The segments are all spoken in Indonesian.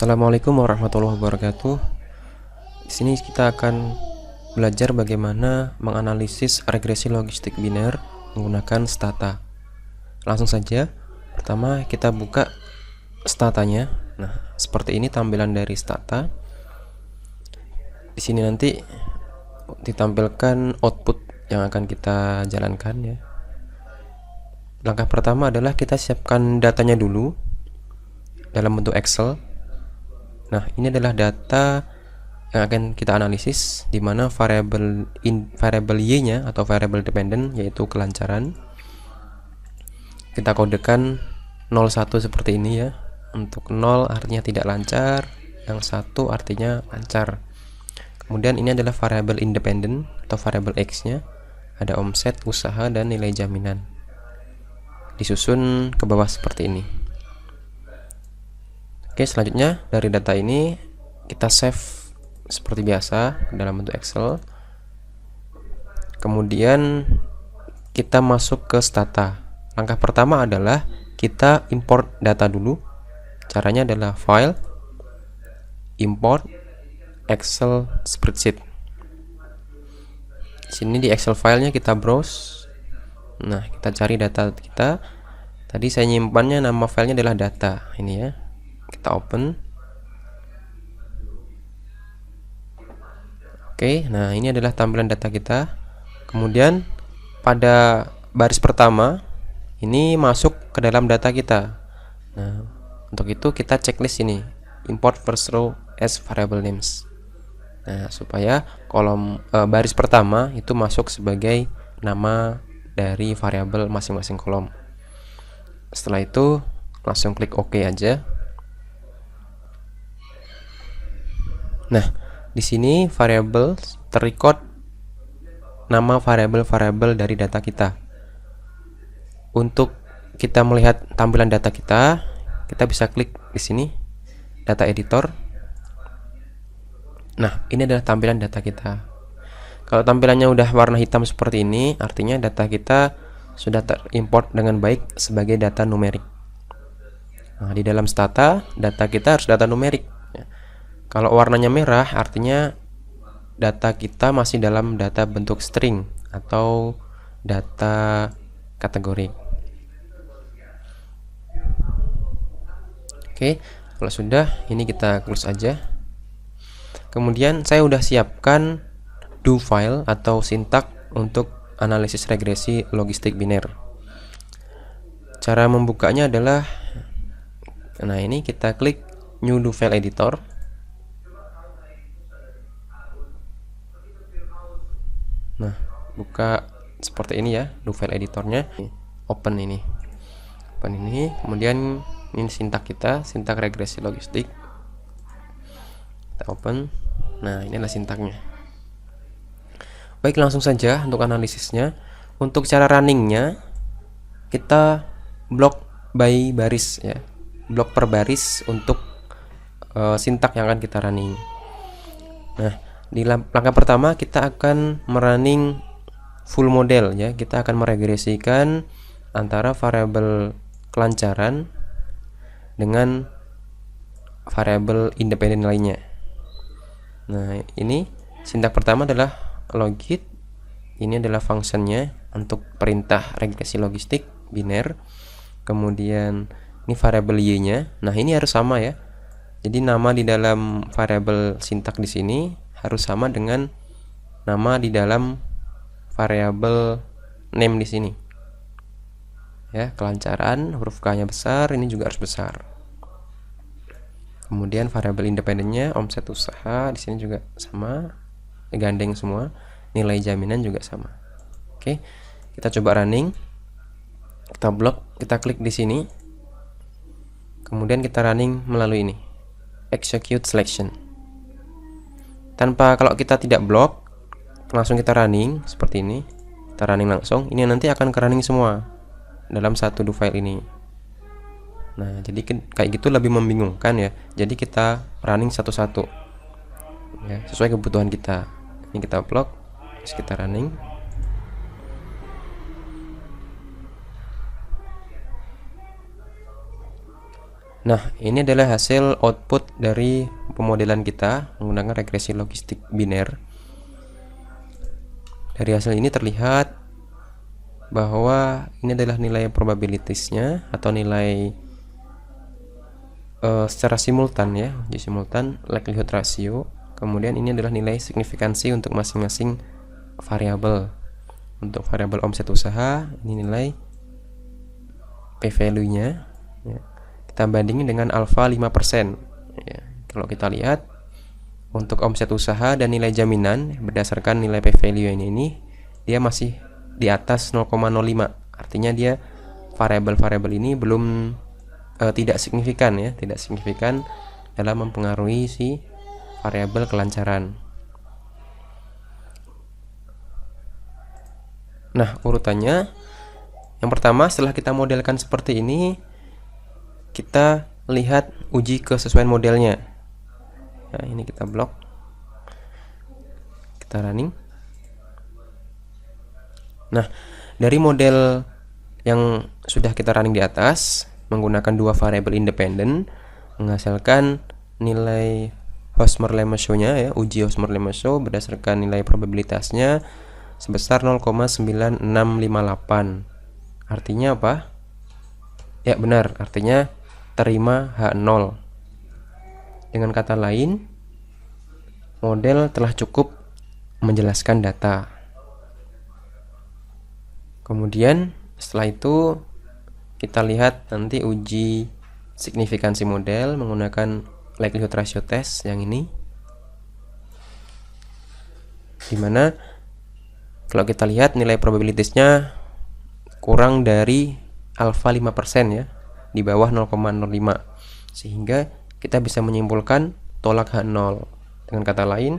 Assalamualaikum warahmatullahi wabarakatuh. Di sini kita akan belajar bagaimana menganalisis regresi logistik biner menggunakan stata. Langsung saja. Pertama kita buka statanya. Nah, seperti ini tampilan dari stata. Di sini nanti ditampilkan output yang akan kita jalankan ya. Langkah pertama adalah kita siapkan datanya dulu dalam bentuk Excel. Nah, ini adalah data yang akan kita analisis, di mana variabel y-nya atau variabel dependent yaitu kelancaran kita kodekan 01 seperti ini ya. Untuk 0 artinya tidak lancar, yang 1 artinya lancar. Kemudian ini adalah variabel independent atau variabel x-nya, ada omset, usaha, dan nilai jaminan. Disusun ke bawah seperti ini. Oke, selanjutnya dari data ini kita save seperti biasa dalam bentuk Excel. Kemudian kita masuk ke stata. Langkah pertama adalah kita import data dulu. Caranya adalah file, import, Excel spreadsheet. Sini di Excel filenya kita browse. Nah, kita cari data kita. Tadi saya nyimpannya, nama filenya adalah data. Ini ya. Kita open. Oke, nah ini adalah tampilan data kita. Kemudian pada baris pertama ini masuk ke dalam data kita. Nah, untuk itu kita checklist ini, import first row as variable names. Nah, supaya kolom baris pertama itu masuk sebagai nama dari variabel masing-masing kolom. Setelah itu langsung klik OK aja. Nah, di sini variabel terrecord nama variabel-variabel dari data kita. Untuk kita melihat tampilan data kita bisa klik di sini, data editor. Nah, ini adalah tampilan data kita. Kalau tampilannya udah warna hitam seperti ini, artinya data kita sudah terimport dengan baik sebagai data numerik. Nah, di dalam stata, data kita harus data numerik. Kalau warnanya merah artinya data kita masih dalam data bentuk string atau data kategori. Oke, kalau sudah ini kita close aja. Kemudian saya udah siapkan do file atau sintak untuk analisis regresi logistik biner. Cara membukanya adalah, nah ini kita klik new do file editor. Nah, buka seperti ini ya, do file editornya. Open ini. Kemudian ini sintak kita, sintak regresi logistik. Kita open. Nah, ini adalah sintaknya. Baik, langsung saja untuk analisisnya. Untuk cara runningnya, kita blok by baris ya, blok per baris untuk sintak yang akan kita running. Nah, di langkah pertama kita akan merunning full model ya. Kita akan meregresikan antara variabel kelancaran dengan variabel independen lainnya. Nah, ini sintak pertama adalah logit. Ini adalah fungsinya untuk perintah regresi logistik biner. Kemudian ini variabel y-nya. Nah, ini harus sama ya. Jadi nama di dalam variabel sintak di sini harus sama dengan nama di dalam variabel name di sini. Ya, kelancaran huruf K-nya besar, ini juga harus besar. Kemudian variabel independennya omset usaha di sini juga sama, gandeng semua. Nilai jaminan juga sama. Oke, kita coba running. Kita blok, kita klik di sini. Kemudian kita running melalui ini, execute selection. Kalau kita tidak blok, langsung kita running seperti ini. Kita running langsung, ini nanti akan ke running semua dalam satu do file ini. Nah, jadi kayak gitu lebih membingungkan ya. Jadi kita running satu-satu ya, sesuai kebutuhan kita. Ini kita blok, terus kita running. Nah, ini adalah hasil output dari pemodelan kita menggunakan regresi logistik biner. Dari hasil ini terlihat bahwa ini adalah nilai probabilitasnya atau nilai secara simultan ya, uji simultan likelihood ratio. Kemudian ini adalah nilai signifikansi untuk masing-masing variabel. Untuk variabel omset usaha, ini nilai p-value-nya ya. Kita bandingin dengan alfa 5% ya. Kalau kita lihat untuk omset usaha dan nilai jaminan berdasarkan nilai p-value ini dia masih di atas 0,05. Artinya dia variabel-variabel ini belum tidak signifikan ya, tidak signifikan dalam mempengaruhi si variabel kelancaran. Nah, urutannya yang pertama, setelah kita modelkan seperti ini, kita lihat uji kesesuaian modelnya. Nah, ini kita blok, kita running. Nah, dari model yang sudah kita running di atas menggunakan dua variabel independen menghasilkan nilai Hosmer-Lemeshow-nya ya, uji Hosmer-Lemeshow berdasarkan nilai probabilitasnya sebesar 0,9658. Artinya apa? Ya benar, artinya terima H0. Dengan kata lain, model telah cukup menjelaskan data. Kemudian setelah itu kita lihat nanti uji signifikansi model menggunakan likelihood ratio test yang ini, dimana kalau kita lihat nilai probabilitasnya kurang dari alfa 5% ya, di bawah 0,05, sehingga kita bisa menyimpulkan tolak H0. Dengan kata lain,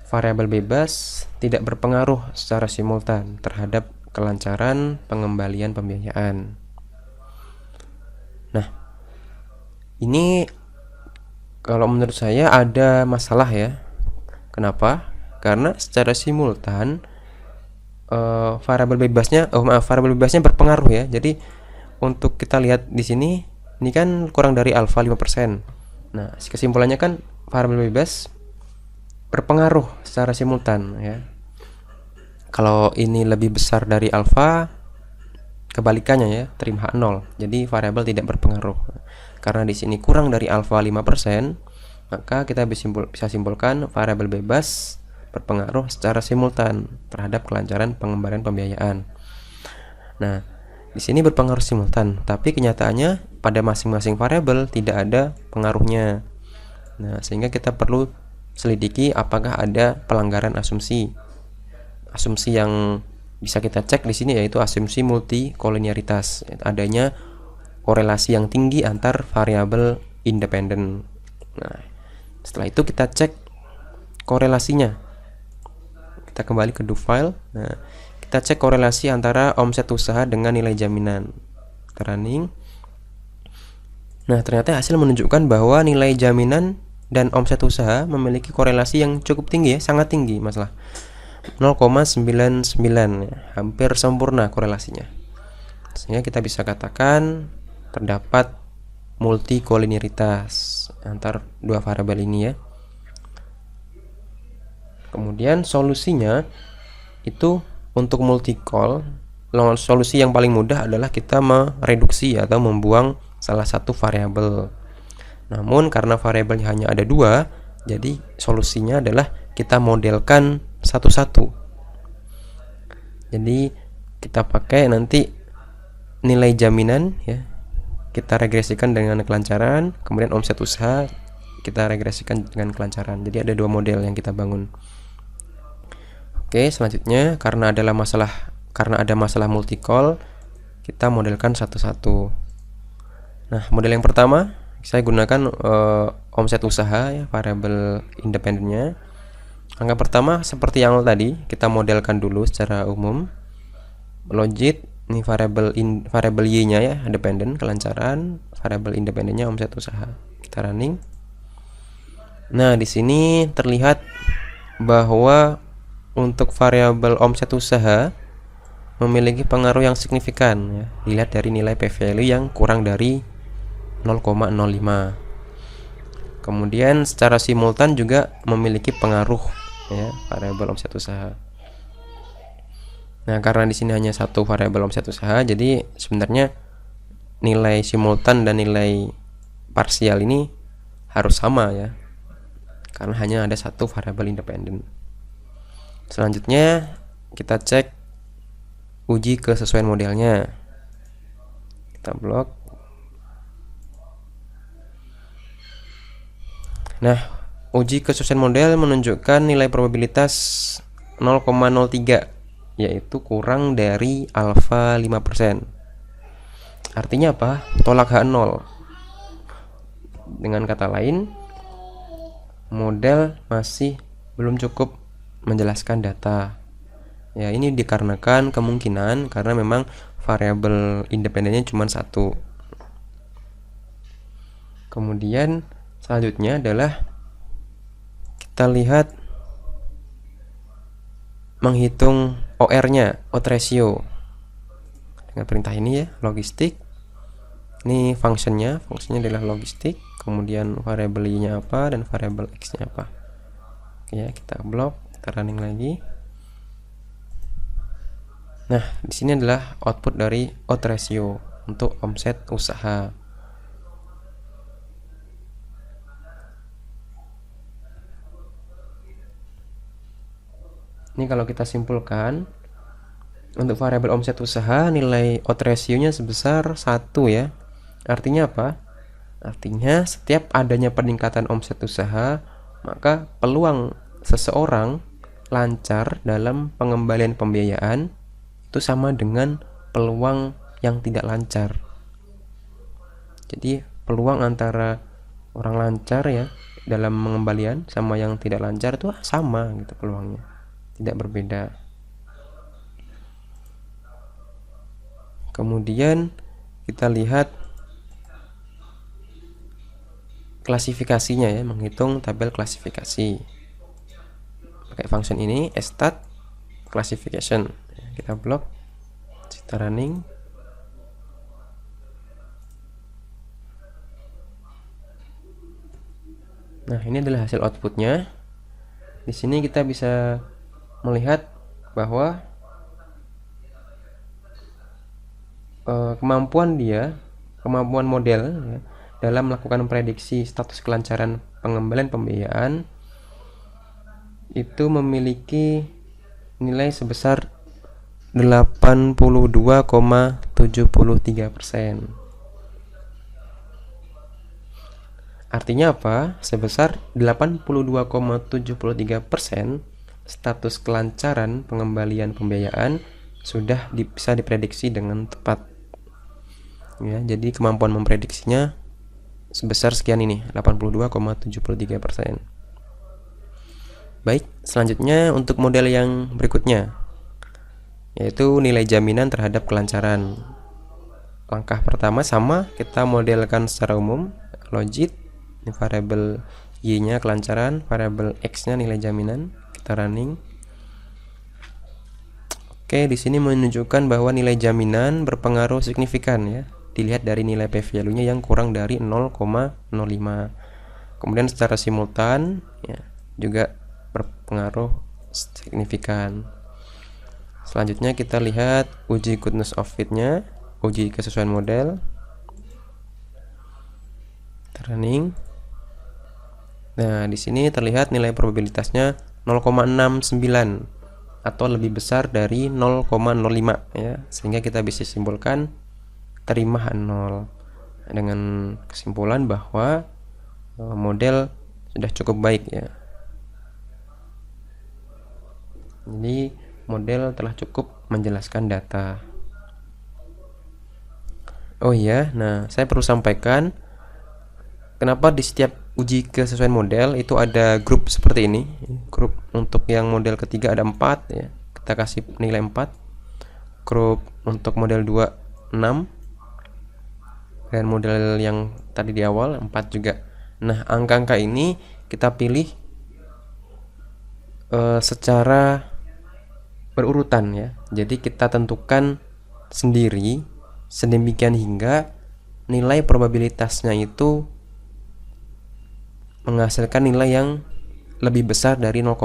variabel bebas tidak berpengaruh secara simultan terhadap kelancaran pengembalian pembiayaan. Nah, ini kalau menurut saya ada masalah ya. Kenapa? Karena secara simultan variabel bebasnya berpengaruh ya. Jadi untuk kita lihat di sini, ini kan kurang dari alfa 5%. Nah, kesimpulannya kan variabel bebas berpengaruh secara simultan ya. Kalau ini lebih besar dari alfa, kebalikannya ya, terima H0. Jadi variabel tidak berpengaruh. Karena di sini kurang dari alfa 5%, maka kita bisa simpulkan variabel bebas berpengaruh secara simultan terhadap kelancaran pengembalian pembiayaan. Nah, di sini berpengaruh simultan, tapi kenyataannya pada masing-masing variabel tidak ada pengaruhnya. Nah, sehingga kita perlu selidiki apakah ada pelanggaran asumsi. Asumsi yang bisa kita cek di sini yaitu asumsi multikolinearitas, adanya korelasi yang tinggi antar variabel independen. Nah, setelah itu kita cek korelasinya. Kita kembali ke do file. Nah, kita cek korelasi antara omset usaha dengan nilai jaminan. Kita running. Nah, ternyata hasil menunjukkan bahwa nilai jaminan dan omset usaha memiliki korelasi yang cukup tinggi ya, sangat tinggi masalah. 0,99 ya, hampir sempurna korelasinya. Sehingga kita bisa katakan terdapat multikolinearitas antar dua variabel ini ya. Kemudian solusinya itu untuk multikol, solusi yang paling mudah adalah kita mereduksi atau membuang salah satu variabel. Namun karena variabelnya hanya ada dua, jadi solusinya adalah kita modelkan satu-satu. Jadi kita pakai nanti nilai jaminan ya, kita regresikan dengan kelancaran, kemudian omset usaha kita regresikan dengan kelancaran. Jadi ada dua model yang kita bangun. Oke, selanjutnya karena ada masalah multikol, kita modelkan satu-satu. Nah, model yang pertama saya gunakan omset usaha ya, variabel independennya. Angka pertama seperti yang tadi, kita modelkan dulu secara umum. Logit ini variabel Y-nya ya, dependen kelancaran, variabel independennya omset usaha. Kita running. Nah, di sini terlihat bahwa untuk variabel omset usaha memiliki pengaruh yang signifikan ya, dilihat dari nilai p-value yang kurang dari 0,05. Kemudian secara simultan juga memiliki pengaruh ya variabel omset usaha. Nah, karena di sini hanya satu variabel omset usaha, jadi sebenarnya nilai simultan dan nilai parsial ini harus sama ya. Karena hanya ada satu variabel independen. Selanjutnya kita cek uji kesesuaian modelnya. Kita blok. Nah, uji kesesuaian model menunjukkan nilai probabilitas 0,03, yaitu kurang dari alfa 5%. Artinya apa? Tolak H0. Dengan kata lain, model masih belum cukup menjelaskan data. Ya, ini dikarenakan kemungkinan karena memang variabel independennya cuma satu. Kemudian selanjutnya adalah kita lihat menghitung OR-nya, odds ratio. Dengan perintah ini ya, logistik. Ini fungsinya adalah logistik. Kemudian variabel Y-nya apa dan variabel X-nya apa. Oke ya, kita blok, kita running lagi. Nah, di sini adalah output dari odds ratio untuk omset usaha. Ini kalau kita simpulkan, untuk variabel omset usaha nilai odds ratio-nya sebesar 1 ya. Artinya apa? Artinya setiap adanya peningkatan omset usaha, maka peluang seseorang lancar dalam pengembalian pembiayaan itu sama dengan peluang yang tidak lancar. Jadi peluang antara orang lancar ya dalam pengembalian sama yang tidak lancar itu sama gitu peluangnya. Tidak berbeda. Kemudian kita lihat klasifikasinya ya, menghitung tabel klasifikasi. Pakai function ini stat classification. Kita blok, kita running. Nah, ini adalah hasil outputnya. Di sini kita bisa melihat bahwa kemampuan model ya, dalam melakukan prediksi status kelancaran pengembalian pembiayaan itu memiliki nilai sebesar 82,73%. Artinya apa? Sebesar 82,73% status kelancaran pengembalian pembiayaan sudah bisa diprediksi dengan tepat. Ya, jadi kemampuan memprediksinya sebesar sekian ini, 82,73%. Baik, selanjutnya untuk model yang berikutnya, yaitu nilai jaminan terhadap kelancaran. Langkah pertama sama, kita modelkan secara umum, logit, ini variabel Y-nya kelancaran, variabel X-nya nilai jaminan. Kita running. Oke, di sini menunjukkan bahwa nilai jaminan berpengaruh signifikan ya. Dilihat dari nilai p-value-nya yang kurang dari 0,05. Kemudian secara simultan ya, juga berpengaruh signifikan. Selanjutnya kita lihat uji goodness of fit-nya, uji kesesuaian model. Running. Nah, di sini terlihat nilai probabilitasnya 0,69 atau lebih besar dari 0,05 ya, sehingga kita bisa simpulkan terima H0 dengan kesimpulan bahwa model sudah cukup baik ya. Jadi model telah cukup menjelaskan data. Oh iya, nah saya perlu sampaikan kenapa di setiap uji kesesuaian model itu ada grup seperti ini. Grup untuk yang model ketiga ada 4 ya. Kita kasih nilai 4. Grup untuk model 2 6. Dan model yang tadi di awal 4 juga. Nah, angka-angka ini kita pilih secara berurutan ya. Jadi kita tentukan sendiri sedemikian hingga nilai probabilitasnya itu menghasilkan nilai yang lebih besar dari 0,05.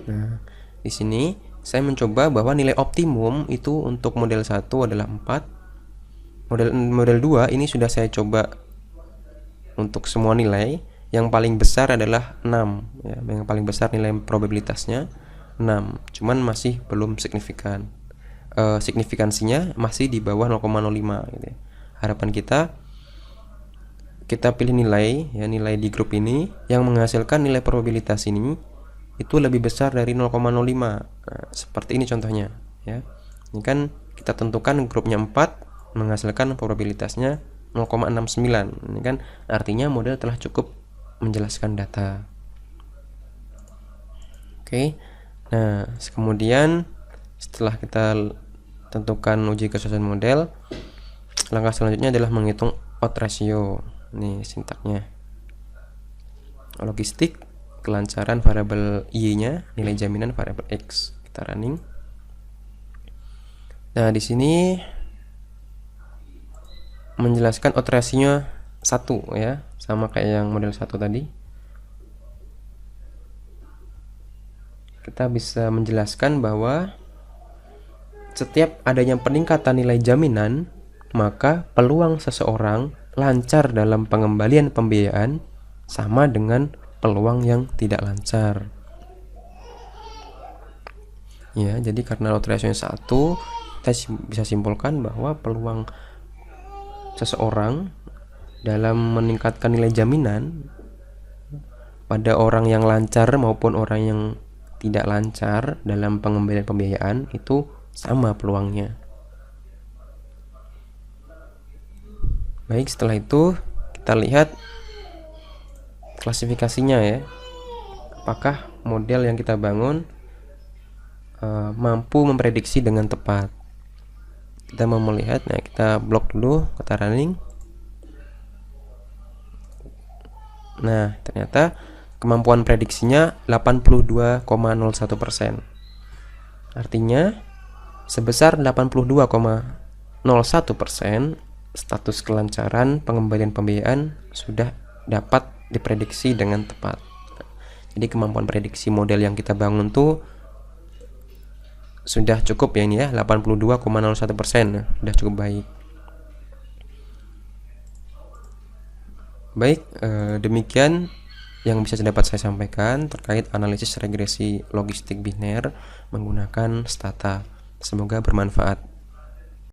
Nah, di sini saya mencoba bahwa nilai optimum itu untuk model 1 adalah 4. Model 2 ini sudah saya coba untuk semua nilai. Yang paling besar adalah 6 ya. Yang paling besar nilai probabilitasnya 6. Cuman masih belum signifikan. Signifikansinya masih di bawah 0,05 gitu ya. Harapan kita pilih nilai ya, nilai di grup ini yang menghasilkan nilai probabilitas ini itu lebih besar dari 0,05. Nah, seperti ini contohnya ya. Ini kan kita tentukan grupnya 4 menghasilkan probabilitasnya 0,69. Ini kan artinya model telah cukup menjelaskan data. Oke. Nah, kemudian setelah kita tentukan uji kesuksesan model, langkah selanjutnya adalah menghitung odds ratio. Ini sintaknya. Logistik, kelancaran variabel Y-nya, nilai jaminan variabel X. Kita running. Nah, di sini menjelaskan odds ratio 1 ya, sama kayak yang model 1 tadi. Kita bisa menjelaskan bahwa setiap adanya peningkatan nilai jaminan, maka peluang seseorang lancar dalam pengembalian pembiayaan sama dengan peluang yang tidak lancar. Ya, jadi karena odds ratio 1, kita bisa simpulkan bahwa peluang seseorang dalam meningkatkan nilai jaminan pada orang yang lancar maupun orang yang tidak lancar dalam pengembalian pembiayaan itu sama peluangnya. Baik, setelah itu kita lihat klasifikasinya ya. Apakah model yang kita bangun mampu memprediksi dengan tepat. Kita mau melihat, nah kita blok dulu, kita running. Nah, ternyata kemampuan prediksinya 82,01%. Artinya sebesar 82,01% status kelancaran pengembalian pembiayaan sudah dapat diprediksi dengan tepat. Jadi kemampuan prediksi model yang kita bangun tuh sudah cukup ya, ini ya, 82,01%, sudah cukup baik. Baik, demikian yang bisa dapat saya sampaikan terkait analisis regresi logistik biner menggunakan stata. Semoga bermanfaat.